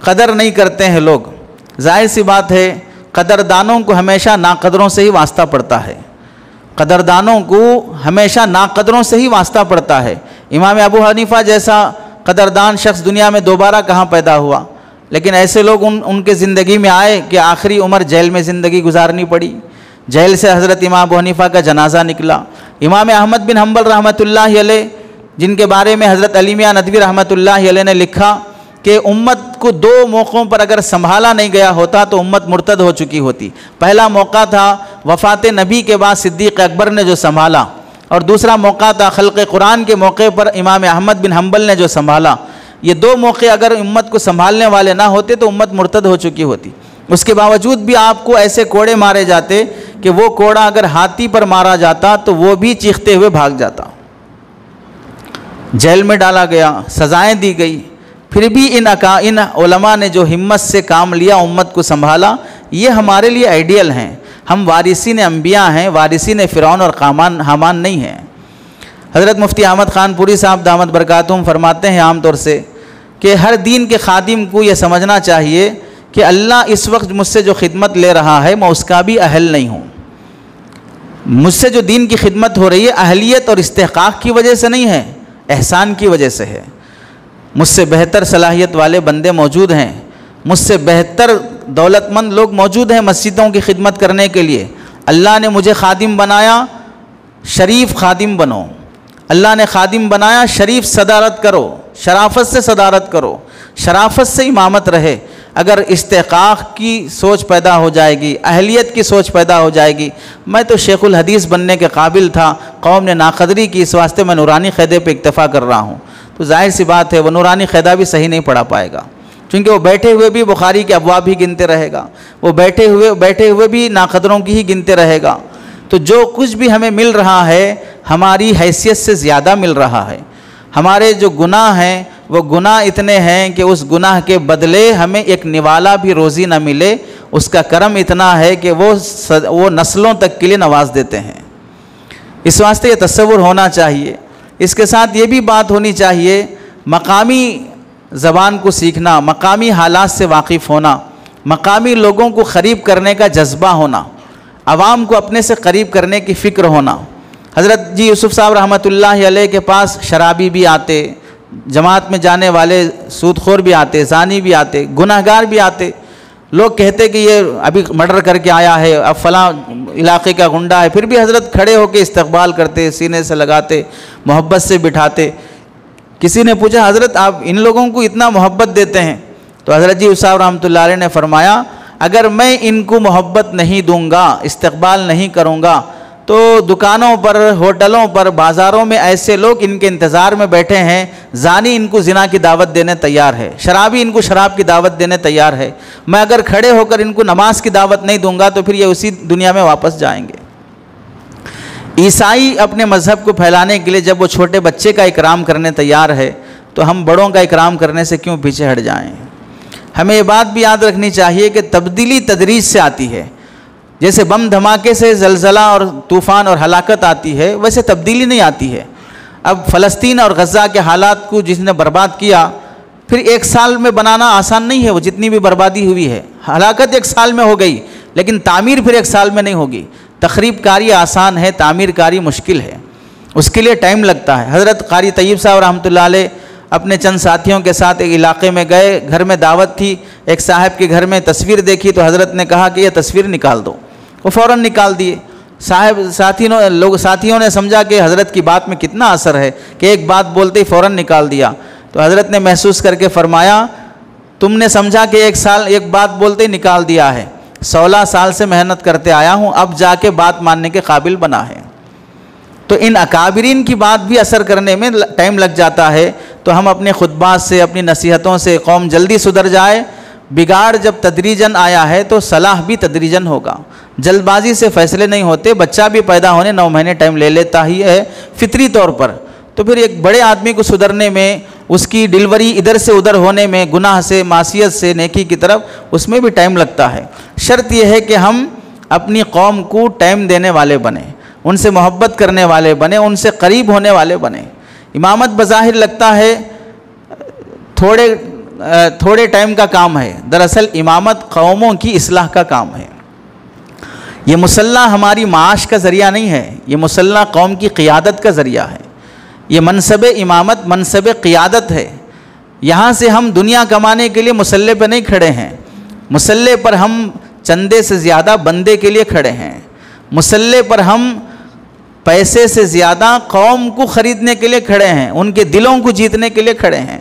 قدر نہیں کرتے ہیں لوگ. ظاہر سی بات ہے قدردانوں کو ہمیشہ ناقدروں سے ہی واسطہ پڑتا ہے. قدردانوں کو ہمیشہ ناقدروں سے ہی واسطہ پڑتا ہے. امام ابو حنیفہ جیسا قدردان شخص دنیا میں دوبارہ کہاں پیدا ہوا، لیکن ایسے لوگ ان کے زندگی میں آئے کہ آخری عمر جیل میں زندگی گزارنی پڑی. جیل سے حضرت امام ابو حنیفہ کا جنازہ نکلا. امام احمد بن حنبل رحمۃ اللہ علیہ، جن کے بارے میں حضرت علی میاں ندوی رحمۃ اللہ علیہ نے لکھا کہ امت کو 2 موقعوں پر اگر سنبھالا نہیں گیا ہوتا تو امت مرتد ہو چکی ہوتی. پہلا موقع تھا وفات نبی کے بعد صدیق اکبر نے جو سنبھالا، اور دوسرا موقع تھا خلق قرآن کے موقع پر امام احمد بن حنبل نے جو سنبھالا. یہ 2 موقع اگر امت کو سنبھالنے والے نہ ہوتے تو امت مرتد ہو چکی ہوتی. اس کے باوجود بھی آپ کو ایسے کوڑے مارے جاتے کہ وہ کوڑا اگر ہاتھی پر مارا جاتا تو وہ بھی چیختے ہوئے بھاگ جاتا. جیل میں ڈالا گیا، سزائیں دی گئی، پھر بھی ان علماء نے جو ہمت سے کام لیا، امت کو سنبھالا. یہ ہمارے لیے آئیڈیل ہیں. ہم وارثین انبیاء ہیں، وارثین فرعون اور حامان نہیں ہیں. حضرت مفتی احمد خان پوری صاحب دامت برکاتہم فرماتے ہیں عام طور سے کہ ہر دین کے خادم کو یہ سمجھنا چاہیے کہ اللہ اس وقت مجھ سے جو خدمت لے رہا ہے میں اس کا بھی اہل نہیں ہوں. مجھ سے جو دین کی خدمت ہو رہی ہے اہلیت اور استحقاق کی وجہ سے نہیں ہے، احسان کی وجہ سے ہے. مجھ سے بہتر صلاحیت والے بندے موجود ہیں، مجھ سے بہتر دولت مند لوگ موجود ہیں مسجدوں کی خدمت کرنے کے لیے. اللہ نے مجھے خادم بنایا، شریف خادم بنو. اللہ نے خادم بنایا، شریف صدارت کرو، شرافت سے صدارت کرو، شرافت سے امامت رہے. اگر استحقاق کی سوچ پیدا ہو جائے گی، اہلیت کی سوچ پیدا ہو جائے گی، میں تو شیخ الحدیث بننے کے قابل تھا، قوم نے ناقدری کی، اس واسطے میں نورانی قاعدے پہ اکتفا کر رہا ہوں، تو ظاہر سی بات ہے وہ نورانی قاعدہ بھی صحیح نہیں پڑھا پائے گا، کیونکہ وہ بیٹھے ہوئے بھی بخاری کے ابواب ہی گنتے رہے گا، وہ بیٹھے ہوئے بھی ناقدروں کی ہی گنتے رہے گا. تو جو کچھ بھی ہمیں مل رہا ہے ہماری حیثیت سے زیادہ مل رہا ہے. ہمارے جو گناہ ہیں وہ گناہ اتنے ہیں کہ اس گناہ کے بدلے ہمیں ایک نوالا بھی روزی نہ ملے. اس کا کرم اتنا ہے کہ وہ نسلوں تک کے لیے نواز دیتے ہیں. اس واسطے یہ تصور ہونا چاہیے. اس کے ساتھ یہ بھی بات ہونی چاہیے مقامی زبان کو سیکھنا، مقامی حالات سے واقف ہونا، مقامی لوگوں کو قریب کرنے کا جذبہ ہونا، عوام کو اپنے سے قریب کرنے کی فکر ہونا. حضرت جی یوسف صاحب رحمۃ اللہ علیہ کے پاس شرابی بھی آتے، جماعت میں جانے والے سود خور بھی آتے، زانی بھی آتے، گناہ گار بھی آتے. لوگ کہتے کہ یہ ابھی مرڈر کر کے آیا ہے، اب فلاں علاقے کا گنڈا ہے، پھر بھی حضرت کھڑے ہو کے استقبال کرتے، سینے سے لگاتے، محبت سے بٹھاتے. کسی نے پوچھا حضرت آپ ان لوگوں کو اتنا محبت دیتے ہیں؟ تو حضرت جی یوسف صاحب رحمۃ اللہ علیہ نے فرمایا اگر میں ان کو محبت نہیں دوں گا، استقبال نہیں کروں گا، تو دکانوں پر، ہوٹلوں پر، بازاروں میں ایسے لوگ ان کے انتظار میں بیٹھے ہیں، زانی ان کو زنا کی دعوت دینے تیار ہے، شرابی ان کو شراب کی دعوت دینے تیار ہے. میں اگر کھڑے ہو کر ان کو نماز کی دعوت نہیں دوں گا تو پھر یہ اسی دنیا میں واپس جائیں گے. عیسائی اپنے مذہب کو پھیلانے کے لیے جب وہ چھوٹے بچے کا اکرام کرنے تیار ہے تو ہم بڑوں کا اکرام کرنے سے کیوں پیچھے ہٹ جائیں؟ ہمیں یہ بات بھی یاد رکھنی چاہیے کہ تبدیلی تدریج سے آتی ہے. جیسے بم دھماکے سے زلزلہ اور طوفان اور ہلاکت آتی ہے، ویسے تبدیلی نہیں آتی ہے. اب فلسطین اور غزہ کے حالات کو جس نے برباد کیا، پھر 1 سال میں بنانا آسان نہیں ہے. وہ جتنی بھی بربادی ہوئی ہے، ہلاکت 1 سال میں ہو گئی، لیکن تعمیر پھر 1 سال میں نہیں ہوگی. تخریب کاری آسان ہے، تعمیر کاری مشکل ہے، اس کے لیے ٹائم لگتا ہے. حضرت قاری طیب صاحب رحمۃ اللہ علیہ اپنے چند ساتھیوں کے ساتھ ایک علاقے میں گئے، گھر میں دعوت تھی، ایک صاحب کے گھر میں تصویر دیکھی تو حضرت نے کہا کہ یہ تصویر نکال دو. وہ فوراً نکال دیے. ساتھیوں نے سمجھا کہ حضرت کی بات میں کتنا اثر ہے کہ ایک بات بولتے ہی فوراً نکال دیا. تو حضرت نے محسوس کر کے فرمایا تم نے سمجھا کہ ایک بات بولتے ہی نکال دیا ہے، 16 سال سے محنت کرتے آیا ہوں، اب جا کے بات ماننے کے قابل بنا ہے. تو ان اکابرین کی بات بھی اثر کرنے میں ٹائم لگ جاتا ہے. تو ہم اپنے خطبات سے، اپنی نصیحتوں سے قوم جلدی سدھر جائے. بگاڑ جب تدریجاً آیا ہے تو صلاح بھی تدریجاً ہوگا. جلد بازی سے فیصلے نہیں ہوتے. بچہ بھی پیدا ہونے 9 مہینے ٹائم لے لیتا ہی ہے فطری طور پر. تو پھر ایک بڑے آدمی کو سدھرنے میں اس کی ڈلیوری ادھر سے ادھر ہونے میں، گناہ سے، معصیت سے نیکی کی طرف، اس میں بھی ٹائم لگتا ہے۔ شرط یہ ہے کہ ہم اپنی قوم کو ٹائم دینے والے بنیں، ان سے محبت کرنے والے بنیں، ان سے قریب ہونے والے بنیں۔ امامت بظاہر لگتا ہے تھوڑے ٹائم کا کام ہے، دراصل امامت قوموں کی اصلاح کا کام ہے۔ یہ مسلح ہماری معاش کا ذریعہ نہیں ہے، یہ مسلح قوم کی قیادت کا ذریعہ ہے۔ یہ منصب امامت منصب قیادت ہے۔ یہاں سے ہم دنیا کمانے کے لیے مسلح پہ نہیں کھڑے ہیں، مسلح پر ہم چندے سے زیادہ بندے کے لیے کھڑے ہیں، مسلح پر ہم پیسے سے زیادہ قوم کو خریدنے کے لیے کھڑے ہیں، ان کے دلوں کو جیتنے کے لیے کھڑے ہیں۔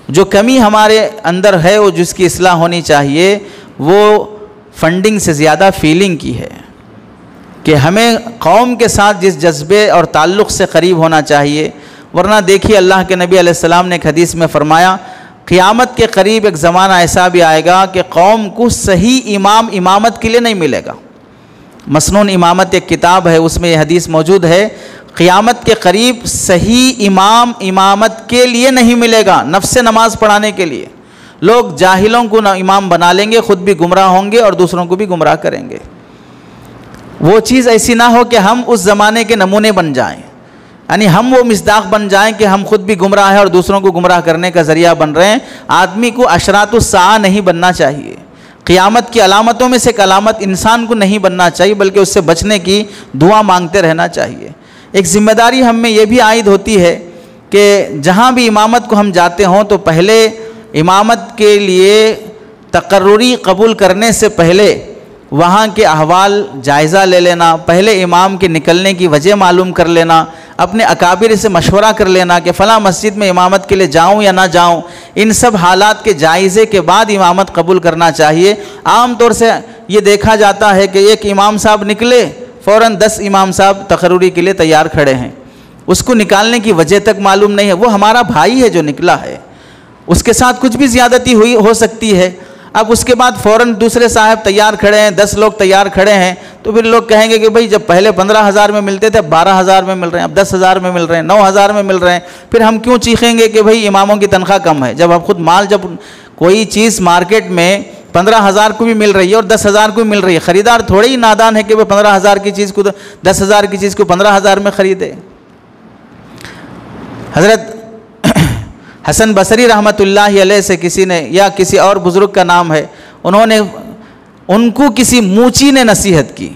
جو کمی ہمارے اندر ہے، وہ جس کی اصلاح ہونی چاہیے، وہ فنڈنگ سے زیادہ فیلنگ کی ہے، کہ ہمیں قوم کے ساتھ جس جذبے اور تعلق سے قریب ہونا چاہیے۔ ورنہ دیکھیے اللہ کے نبی علیہ السلام نے ایک حدیث میں فرمایا، قیامت کے قریب ایک زمانہ ایسا بھی آئے گا کہ قوم کو صحیح امام امامت کے لیے نہیں ملے گا۔ مسنون امامت ایک کتاب ہے، اس میں یہ حدیث موجود ہے، قیامت کے قریب صحیح امام امامت کے لیے نہیں ملے گا، نفس نماز پڑھانے کے لیے۔ لوگ جاہلوں کو امام بنا لیں گے، خود بھی گمراہ ہوں گے اور دوسروں کو بھی گمراہ کریں گے۔ وہ چیز ایسی نہ ہو کہ ہم اس زمانے کے نمونے بن جائیں، یعنی ہم وہ مصداق بن جائیں کہ ہم خود بھی گمراہ ہیں اور دوسروں کو گمراہ کرنے کا ذریعہ بن رہے ہیں۔ آدمی کو اشراط الساعہ نہیں بننا چاہیے، قیامت کی علامتوں میں سے ایک علامت انسان کو نہیں بننا چاہیے، بلکہ اس سے بچنے کی دعا مانگتے رہنا چاہیے۔ ایک ذمہ داری ہم میں یہ بھی عائد ہوتی ہے کہ جہاں بھی امامت کو ہم جاتے ہوں تو پہلے امامت کے لیے تقرری قبول کرنے سے پہلے وہاں کے احوال جائزہ لے لینا، پہلے امام کے نکلنے کی وجہ معلوم کر لینا، اپنے اکابر سے مشورہ کر لینا کہ فلاں مسجد میں امامت کے لیے جاؤں یا نہ جاؤں۔ ان سب حالات کے جائزے کے بعد امامت قبول کرنا چاہیے۔ عام طور سے یہ دیکھا جاتا ہے کہ ایک امام صاحب نکلے، فوراً 10 امام صاحب تقرری کے لیے تیار کھڑے ہیں، اس کو نکالنے کی وجہ تک معلوم نہیں ہے۔ وہ ہمارا بھائی ہے جو نکلا ہے، اس کے ساتھ کچھ بھی زیادتی ہو سکتی ہے۔ اب اس کے بعد فوراً دوسرے صاحب تیار کھڑے ہیں، 10 لوگ تیار کھڑے ہیں، تو پھر لوگ کہیں گے کہ بھائی جب پہلے 15,000 میں ملتے تھے، اب 12,000 میں مل رہے ہیں، اب 10,000 میں مل رہے ہیں، 9,000 میں مل رہے ہیں، پھر ہم کیوں چیخیں گے کہ بھائی اماموں کی تنخواہ کم ہے، جب اب خود جب کوئی چیز مارکیٹ میں 15,000 کو بھی مل رہی ہے اور 10,000 کو بھی مل رہی ہے، خریدار تھوڑے ہی نادان ہے کہ وہ 15,000 کی چیز کو 10,000 کی چیز کو 15,000 میں خریدے۔ حضرت حسن بصری رحمۃ اللہ علیہ سے کسی نے، یا کسی اور بزرگ کا نام ہے، ان کو کسی موچی نے نصیحت کی،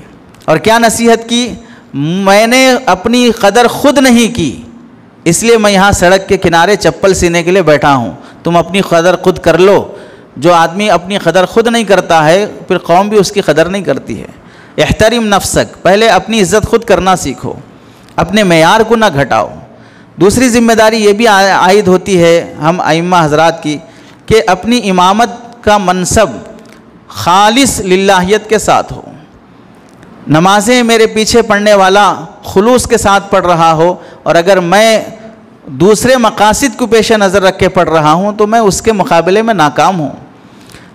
اور کیا نصیحت کی؟ میں نے اپنی قدر خود نہیں کی، اس لیے میں یہاں سڑک کے کنارے چپل سینے کے لیے بیٹھا ہوں، تم اپنی قدر خود کر لو۔ جو آدمی اپنی قدر خود نہیں کرتا ہے، پھر قوم بھی اس کی قدر نہیں کرتی ہے۔ احترم نفسک، پہلے اپنی عزت خود کرنا سیکھو، اپنے معیار کو نہ گھٹاؤ۔ دوسری ذمہ داری یہ بھی عائد ہوتی ہے ہم ائمہ حضرات کی کہ اپنی امامت کا منصب خالص للہیت کے ساتھ ہو۔ نمازیں میرے پیچھے پڑھنے والا خلوص کے ساتھ پڑھ رہا ہو، اور اگر میں دوسرے مقاصد کو پیش نظر رکھ کے پڑھ رہا ہوں تو میں اس کے مقابلے میں ناکام ہوں۔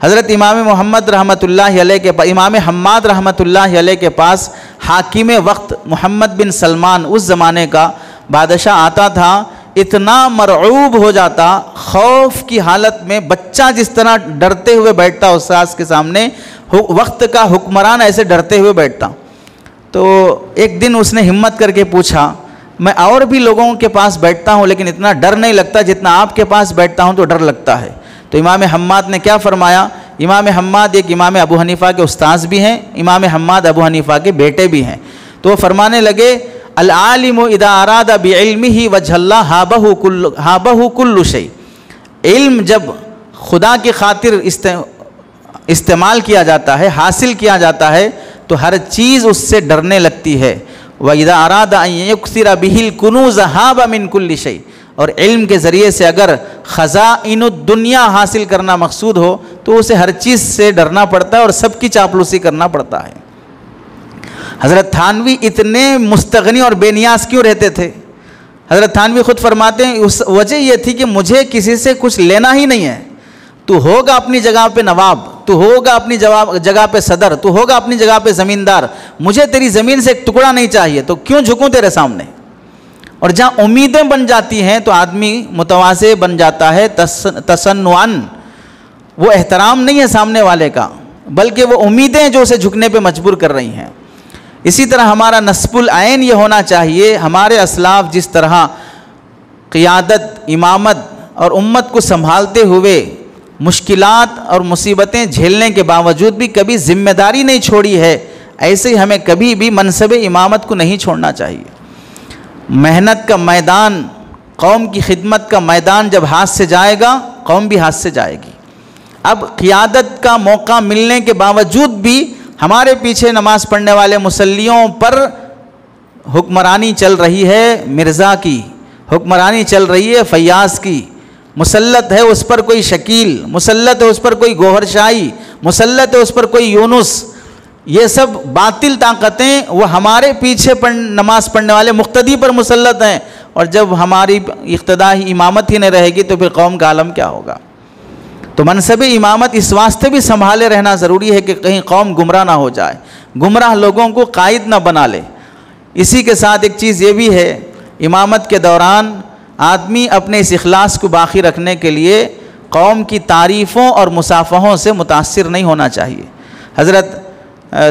حضرت امام محمد رحمۃ اللہ علیہ کے امام حماد رحمۃ اللہ علیہ کے پاس حاکم وقت محمد بن سلمان اس زمانے کا بادشاہ آتا تھا، اتنا مرعوب ہو جاتا، خوف کی حالت میں بچہ جس طرح ڈرتے ہوئے بیٹھتا استاذ کے سامنے، وقت کا حکمران ایسے ڈرتے ہوئے بیٹھتا۔ تو ایک دن اس نے ہمت کر کے پوچھا، میں اور بھی لوگوں کے پاس بیٹھتا ہوں لیکن اتنا ڈر نہیں لگتا جتنا آپ کے پاس بیٹھتا ہوں تو ڈر لگتا ہے۔ تو امام حماد نے کیا فرمایا؟ امام حماد ایک امام ابو حنیفہ کے استاذ بھی ہیں، امام حماد ابو حنیفہ کے بیٹے بھی ہیں۔ تو وہ فرمانے لگے، العالم اذا اراد بعلمہ وجہ اللہ ہابہ کل شیء، علم جب خدا کی خاطر استعمال کیا جاتا ہے، حاصل کیا جاتا ہے، تو ہر چیز اس سے ڈرنے لگتی ہے۔ وَإِذَا أَرَادَ أَن يُكْثِرَ بِهِ الْكُنُوزَ هَابَ مِن كُلِّ شَيْءٍ، اور علم کے ذریعے سے اگر خزائن الدنیا حاصل کرنا مقصود ہو تو اسے ہر چیز سے ڈرنا پڑتا ہے اور سب کی چاپلوسی کرنا پڑتا ہے۔ حضرت تھانوی اتنے مستغنی اور بے نیاز کیوں رہتے تھے؟ حضرت تھانوی خود فرماتے ہیں اس وجہ یہ تھی کہ مجھے کسی سے کچھ لینا ہی نہیں ہے، تو ہوگا اپنی جگہ پہ نواب، تو ہوگا اپنی جگہ پہ صدر، تو ہوگا اپنی جگہ پہ زمیندار، مجھے تیری زمین سے ایک ٹکڑا نہیں چاہیے، تو کیوں جھکوں تیرے سامنے؟ اور جہاں امیدیں بن جاتی ہیں تو آدمی متواضع بن جاتا ہے، تصنعاً، وہ احترام نہیں ہے سامنے والے کا، بلکہ وہ امیدیں جو اسے جھکنے پہ مجبور کر رہی ہیں۔ اسی طرح ہمارا نصب العین یہ ہونا چاہیے، ہمارے اسلاف جس طرح قیادت، امامت اور امت کو سنبھالتے ہوئے مشکلات اور مصیبتیں جھیلنے کے باوجود بھی کبھی ذمہ داری نہیں چھوڑی ہے، ایسے ہی ہمیں کبھی بھی منصب امامت کو نہیں چھوڑنا چاہیے۔ محنت کا میدان، قوم کی خدمت کا میدان جب ہاتھ سے جائے گا، قوم بھی ہاتھ سے جائے گی۔ اب قیادت کا موقع ملنے کے باوجود بھی ہمارے پیچھے نماز پڑھنے والے مصلیوں پر حکمرانی چل رہی ہے مرزا کی، حکمرانی چل رہی ہے فیاض کی، مسلط ہے اس پر کوئی شکیل، مسلط ہے اس پر کوئی گوہر شاہی، مسلط ہے اس پر کوئی یونس۔ یہ سب باطل طاقتیں وہ ہمارے پیچھے نماز پڑھنے والے مقتدی پر مسلط ہیں، اور جب ہماری اقتدائی امامت ہی نہیں رہے گی تو پھر قوم کا عالم کیا ہوگا؟ تو منصب امامت اس واسطے بھی سنبھالے رہنا ضروری ہے کہ کہیں قوم گمراہ نہ ہو جائے، گمراہ لوگوں کو قائد نہ بنا لے۔ اسی کے ساتھ ایک چیز یہ بھی ہے، امامت کے دوران آدمی اپنے اس اخلاص کو باقی رکھنے کے لیے قوم کی تعریفوں اور مصافحوں سے متاثر نہیں ہونا چاہیے۔ حضرت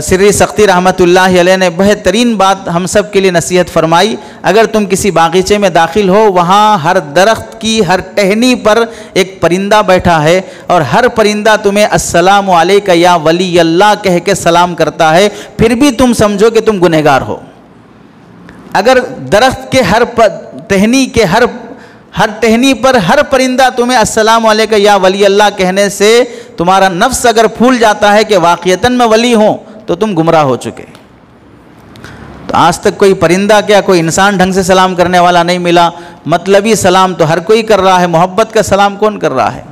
سری سختی رحمۃ اللہ علیہ نے بہترین بات ہم سب کے لیے نصیحت فرمائی، اگر تم کسی باغیچے میں داخل ہو، وہاں ہر درخت کی ہر ٹہنی پر ایک پرندہ بیٹھا ہے، اور ہر پرندہ تمہیں السلام علیکہ یا ولی اللہ کہہ کے سلام کرتا ہے، پھر بھی تم سمجھو کہ تم گنہگار ہو۔ اگر درخت کے ہر ٹہنی پر ہر پرندہ تمہیں السلام علیکہ یا ولی اللہ کہنے سے تمہارا نفس اگر پھول جاتا ہے کہ واقعتاً میں ولی ہوں، تو تم گمراہ ہو چکے۔ تو آج تک کوئی پرندہ کیا کوئی انسان ڈھنگ سے سلام کرنے والا نہیں ملا، مطلبی سلام تو ہر کوئی کر رہا ہے، محبت کا سلام کون کر رہا ہے؟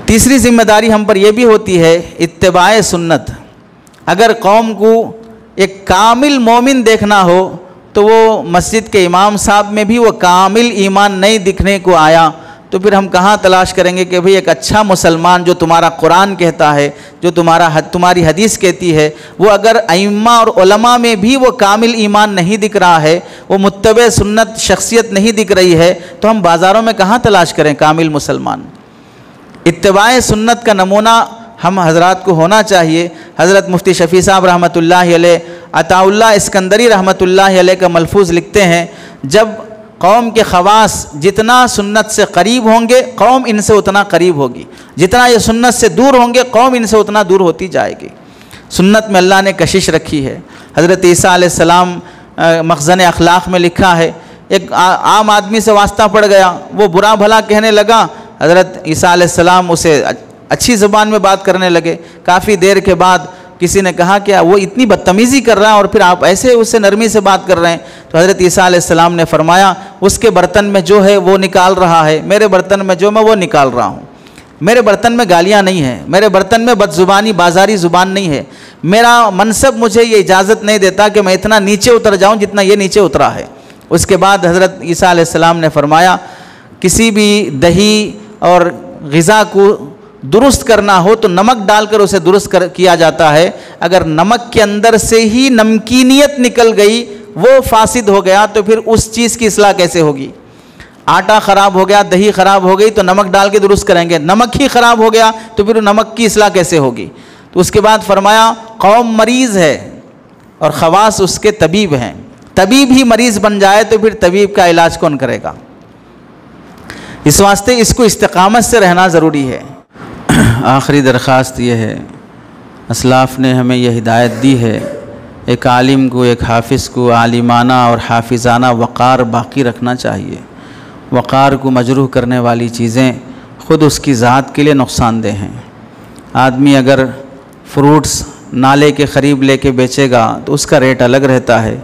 تیسری ذمہ داری ہم پر یہ بھی ہوتی ہے اتباع سنت۔ اگر قوم کو ایک کامل مومن دیکھنا ہو تو وہ مسجد کے امام صاحب میں بھی وہ کامل ایمان نہیں دکھنے کو آیا، تو پھر ہم کہاں تلاش کریں گے کہ بھئی ایک اچھا مسلمان جو تمہارا قرآن کہتا ہے، جو تمہاری حدیث کہتی ہے، وہ اگر ائمہ اور علماء میں بھی وہ کامل ایمان نہیں دکھ رہا ہے، وہ متبع سنت شخصیت نہیں دکھ رہی ہے، تو ہم بازاروں میں کہاں تلاش کریں کامل مسلمان؟ اتباع سنت کا نمونہ ہم حضرات کو ہونا چاہیے۔ حضرت مفتی شفیع صاحب رحمۃ اللہ علیہ، عطا اللہ اسکندری رحمۃ اللہ علیہ کا ملفوظ لکھتے ہیں، جب قوم کے خواص جتنا سنت سے قریب ہوں گے، قوم ان سے اتنا قریب ہوگی، جتنا یہ سنت سے دور ہوں گے، قوم ان سے اتنا دور ہوتی جائے گی۔ سنت میں اللہ نے کشش رکھی ہے۔ حضرت عیسیٰ علیہ السلام مخزن اخلاق میں لکھا ہے، ایک عام آدمی سے واسطہ پڑ گیا، وہ برا بھلا کہنے لگا، حضرت عیسیٰ علیہ السلام اسے اچھی زبان میں بات کرنے لگے۔ کافی دیر کے بعد کسی نے کہا کہ وہ اتنی بدتمیزی کر رہا ہے اور پھر آپ ایسے اس سے نرمی سے بات کر رہے ہیں، تو حضرت عیسیٰ علیہ السلام نے فرمایا، اس کے برتن میں جو ہے وہ نکال رہا ہے، میرے برتن میں جو میں وہ نکال رہا ہوں۔ میرے برتن میں گالیاں نہیں ہیں، میرے برتن میں بد زبانی بازاری زبان نہیں ہے، میرا منصب مجھے یہ اجازت نہیں دیتا کہ میں اتنا نیچے اتر جاؤں جتنا یہ نیچے اترا ہے۔ اس کے بعد حضرت عیسیٰ علیہ السلام نے فرمایا، کسی بھی دہی اور غذا کو درست کرنا ہو تو نمک ڈال کر اسے درست کیا جاتا ہے، اگر نمک کے اندر سے ہی نمکینیت نکل گئی، وہ فاسد ہو گیا، تو پھر اس چیز کی اصلاح کیسے ہوگی؟ آٹا خراب ہو گیا، دہی خراب ہو گئی تو نمک ڈال کے درست کریں گے، نمک ہی خراب ہو گیا تو پھر نمک کی اصلاح کیسے ہوگی؟ تو اس کے بعد فرمایا، قوم مریض ہے اور خواص اس کے طبیب ہیں، طبیب ہی مریض بن جائے تو پھر طبیب کا علاج کون کرے گا؟ اس واسطے اس کو استقامت سے رہنا ضروری ہے۔ آخری درخواست یہ ہے، اسلاف نے ہمیں یہ ہدایت دی ہے، ایک عالم کو، ایک حافظ کو عالمانہ اور حافظانہ وقار باقی رکھنا چاہیے۔ وقار کو مجروح کرنے والی چیزیں خود اس کی ذات کے لیے نقصان دہ ہیں۔ آدمی اگر فروٹس نالے کے قریب لے کے بیچے گا تو اس کا ریٹ الگ رہتا ہے،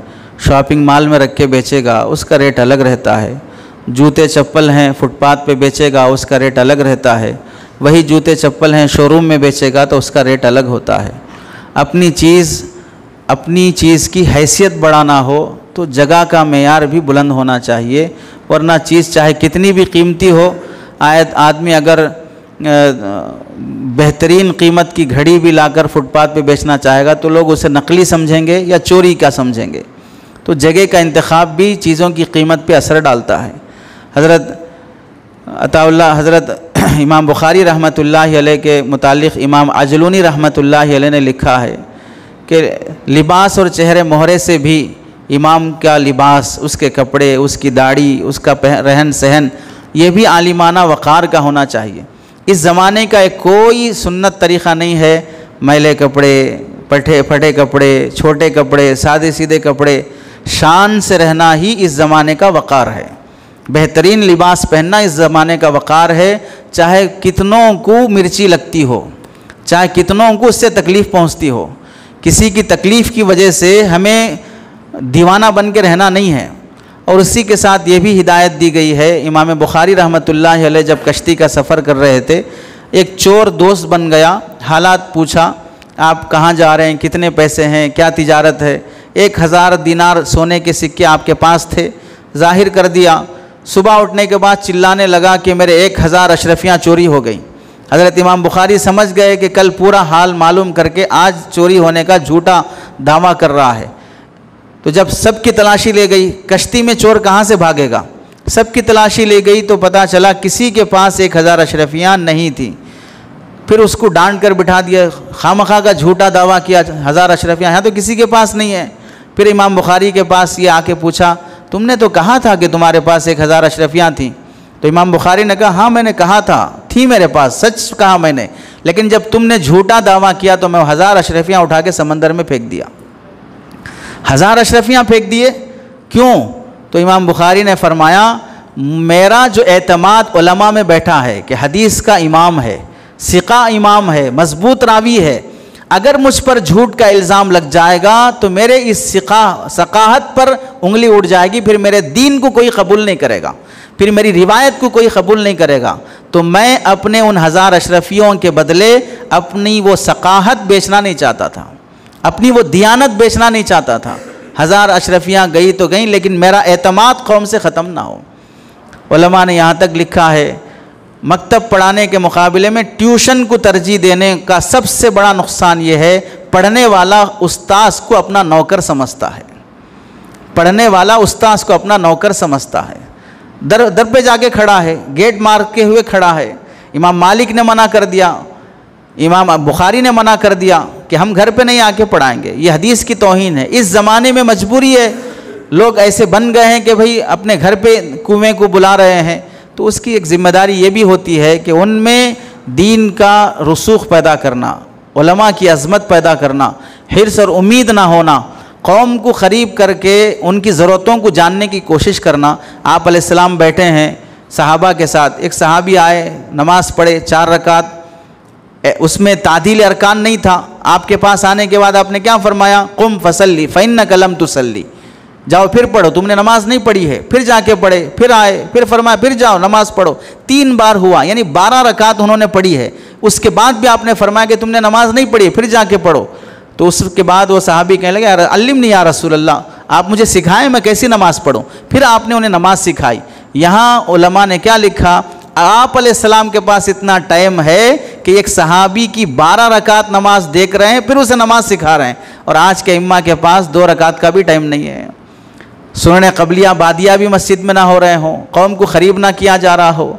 شاپنگ مال میں رکھ کے بیچے گا اس کا ریٹ الگ رہتا ہے، جوتے چپل ہیں فٹ پاتھ پہ بیچے گا اس کا ریٹ الگ رہتا ہے، وہی جوتے چپل ہیں شو روم میں بیچے گا تو اس کا ریٹ الگ ہوتا ہے۔ اپنی چیز کی حیثیت بڑھانا ہو تو جگہ کا معیار بھی بلند ہونا چاہیے، ورنہ چیز چاہے کتنی بھی قیمتی ہو، آدمی اگر بہترین قیمت کی گھڑی بھی لا کر فٹ پاتھ پہ بیچنا چاہے گا تو لوگ اسے نقلی سمجھیں گے یا چوری کا سمجھیں گے۔ تو جگہ کا انتخاب بھی چیزوں کی قیمت پہ اثر ڈالتا ہے۔ حضرت عطا اللہ حضرت امام بخاری رحمۃ اللہ علیہ کے متعلق امام عجلونی رحمۃ اللہ علیہ نے لکھا ہے کہ لباس اور چہرے مہرے سے بھی امام کا لباس، اس کے کپڑے، اس کی داڑھی، اس کا رہن سہن، یہ بھی عالمانہ وقار کا ہونا چاہیے۔ اس زمانے کا ایک کوئی سنت طریقہ نہیں ہے میلے کپڑے، پھٹے کپڑے، چھوٹے کپڑے، سادے سیدھے کپڑے۔ شان سے رہنا ہی اس زمانے کا وقار ہے۔ بہترین لباس پہننا اس زمانے کا وقار ہے، چاہے کتنوں کو مرچی لگتی ہو، چاہے کتنوں کو اس سے تکلیف پہنچتی ہو۔ کسی کی تکلیف کی وجہ سے ہمیں دیوانہ بن کے رہنا نہیں ہے۔ اور اسی کے ساتھ یہ بھی ہدایت دی گئی ہے، امام بخاری رحمۃ اللہ علیہ جب کشتی کا سفر کر رہے تھے، ایک چور دوست بن گیا، حالات پوچھا، آپ کہاں جا رہے ہیں، کتنے پیسے ہیں، کیا تجارت ہے؟ 1000 دینار سونے کے سکے آپ کے پاس تھے، ظاہر کر دیا۔ صبح اٹھنے کے بعد چلانے لگا کہ میرے 1000 اشرفیاں چوری ہو گئیں۔ حضرت امام بخاری سمجھ گئے کہ کل پورا حال معلوم کر کے آج چوری ہونے کا جھوٹا دعویٰ کر رہا ہے۔ تو جب سب کی تلاشی لے گئی، کشتی میں چور کہاں سے بھاگے گا، سب کی تلاشی لے گئی تو پتہ چلا کسی کے پاس 1000 اشرفیاں نہیں تھیں۔ پھر اس کو ڈانٹ کر بٹھا دیا، خامخواہ کا جھوٹا دعویٰ کیا 1000 اشرفیاں ہیں تو کسی کے پاس نہیں ہے۔ پھر امام بخاری کے پاس یہ آ کے پوچھا، تم نے تو کہا تھا کہ تمہارے پاس 1000 اشرفیاں تھیں۔ تو امام بخاری نے کہا، ہاں میں نے کہا تھا، تھی میرے پاس، سچ کہا میں نے، لیکن جب تم نے جھوٹا دعویٰ کیا تو میں 1000 اشرفیاں اٹھا کے سمندر میں پھینک دیا۔ 1000 اشرفیاں پھینک دیے، کیوں؟ تو امام بخاری نے فرمایا، میرا جو اعتماد علماء میں بیٹھا ہے کہ حدیث کا امام ہے، ثقہ امام ہے، مضبوط راوی ہے، اگر مجھ پر جھوٹ کا الزام لگ جائے گا تو میرے اس ثقاہت پر انگلی اٹھ جائے گی، پھر میرے دین کو کوئی قبول نہیں کرے گا، پھر میری روایت کو کوئی قبول نہیں کرے گا۔ تو میں اپنے ان 1000 اشرفیوں کے بدلے اپنی وہ ثقاہت بیچنا نہیں چاہتا تھا، اپنی وہ دیانت بیچنا نہیں چاہتا تھا۔ 1000 اشرفیاں گئی تو گئیں، لیکن میرا اعتماد قوم سے ختم نہ ہو۔ علماء نے یہاں تک لکھا ہے، مکتب پڑھانے کے مقابلے میں ٹیوشن کو ترجیح دینے کا سب سے بڑا نقصان یہ ہے، پڑھنے والا استاذ کو اپنا نوکر سمجھتا ہے، پڑھنے والا استاذ کو اپنا نوکر سمجھتا ہے، در پہ جا کے کھڑا ہے، گیٹ مار کے ہوئے کھڑا ہے۔ امام مالک نے منع کر دیا، امام بخاری نے منع کر دیا کہ ہم گھر پہ نہیں آ کے پڑھائیں گے، یہ حدیث کی توہین ہے۔ اس زمانے میں مجبوری ہے، لوگ ایسے بن گئے ہیں کہ بھئی اپنے گھر پہ کنویں کو بلا رہے ہیں، تو اس کی ایک ذمہ داری یہ بھی ہوتی ہے کہ ان میں دین کا رسوخ پیدا کرنا، علماء کی عظمت پیدا کرنا، حرص اور امید نہ ہونا، قوم کو قریب کر کے ان کی ضرورتوں کو جاننے کی کوشش کرنا۔ آپ علیہ السلام بیٹھے ہیں صحابہ کے ساتھ، ایک صحابی آئے، نماز پڑھے 4 رکعت، اس میں تعدیل ارکان نہیں تھا۔ آپ کے پاس آنے کے بعد آپ نے کیا فرمایا؟ قم فصلی فإنک لم تصلی، جاؤ پھر پڑھو، تم نے نماز نہیں پڑھی ہے۔ پھر جا کے پڑھے، پھر آئے، پھر فرمایا پھر جاؤ نماز پڑھو۔ 3 بار ہوا، یعنی 12 رکعت انہوں نے پڑھی ہے۔ اس کے بعد بھی آپ نے فرمایا کہ تم نے نماز نہیں پڑھی، پھر جا کے پڑھو۔ تو اس کے بعد وہ صحابی کہنے لگے، علمنی یا رسول اللہ، آپ مجھے سکھائیں میں کیسی نماز پڑھوں۔ پھر آپ نے انہیں نماز سکھائی۔ یہاں علماء نے کیا لکھا؟ آپ علیہ السلام کے پاس اتنا ٹائم ہے کہ ایک صحابی کی 12 رکعت نماز دیکھ رہے ہیں، پھر اسے نماز سکھا رہے ہیں، اور آج کے ائمہ کے پاس 2 رکعت کا بھی ٹائم نہیں ہے۔ سنن قبلیہ بادیہ بھی مسجد میں نہ ہو رہے ہوں، قوم کو قریب نہ کیا جا رہا ہو،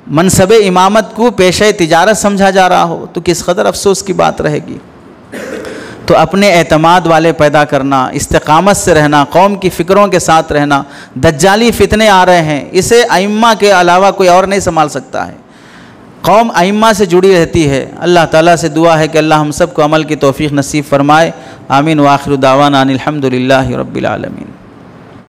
منصب امامت کو پیشہ تجارت سمجھا جا رہا ہو، تو کس قدر افسوس کی بات رہے گی۔ تو اپنے اعتماد والے پیدا کرنا، استقامت سے رہنا، قوم کی فکروں کے ساتھ رہنا۔ دجالی فتنے آ رہے ہیں، اسے ائمہ کے علاوہ کوئی اور نہیں سنبھال سکتا ہے۔ قوم ائمہ سے جڑی رہتی ہے۔ اللہ تعالیٰ سے دعا ہے کہ اللہ ہم سب کو عمل کی توفیق نصیب فرمائے۔ آمین۔ وآخر دعوانا ان الحمد للہ رب العالمین۔